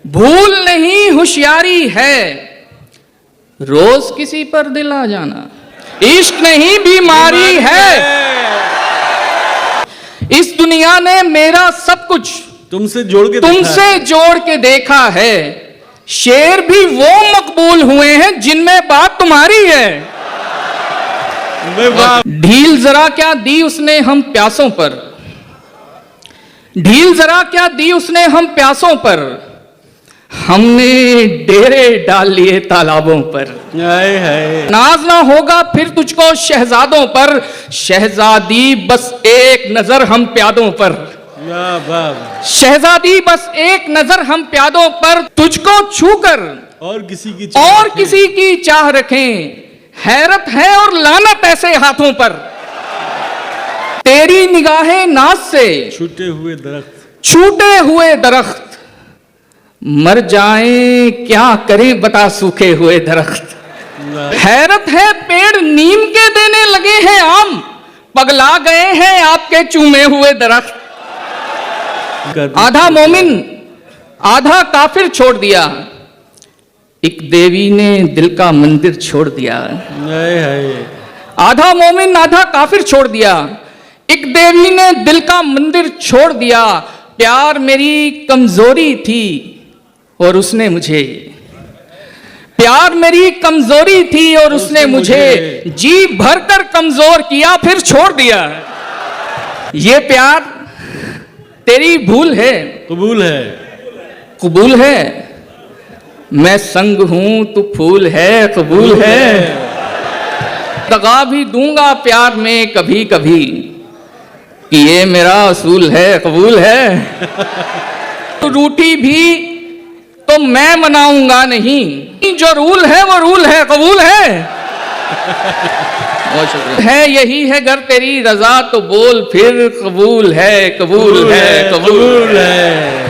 भूल नहीं होशियारी है, रोज किसी पर दिल आ जाना। इश्क नहीं बीमारी है। इस दुनिया ने मेरा सब कुछ तुमसे जोड़ के देखा है। शेर भी वो मकबूल हुए हैं जिनमें बात तुम्हारी है। ढील जरा क्या दी उसने हम प्यासों पर, ढील जरा क्या दी उसने हम प्यासों पर, हमने डेरे डाल लिए तालाबों पर। नाज ना होगा फिर तुझको शहजादों पर, शहजादी बस एक नजर हम प्यादों पर। शहजादी बस एक नजर हम प्यादों पर, तुझको छूकर और किसी की चाह रखें। हैरत है और लानत ऐसे हाथों पर, तेरी निगाहें नाज से छूटे हुए दरख्त, मर जाएं क्या करें बता सूखे हुए दरख्त। हैरत है पेड़ नीम के देने लगे हैं आम, पगला गए हैं आपके चूमे हुए दरख्त। आधा मोमिन आधा काफिर छोड़ दिया, एक देवी ने दिल का मंदिर छोड़ दिया। आधा मोमिन आधा काफिर छोड़ दिया, एक देवी ने दिल का मंदिर छोड़ दिया। प्यार मेरी कमजोरी थी और उसने मुझे, प्यार मेरी कमजोरी थी और उसने मुझे जी भरकर कमजोर किया फिर छोड़ दिया। ये प्यार तेरी भूल है, कबूल है। मैं संग हूं तू फूल है, कबूल है। दगा भी दूंगा प्यार में कभी कभी, कि ये मेरा असूल है, कबूल है। तो रूठी भी तो मैं मनाऊंगा नहीं, जो रूल है वो रूल है, कबूल है। है यही है गर तेरी रजा तो बोल फिर, कबूल है, कबूल है, कबूल है।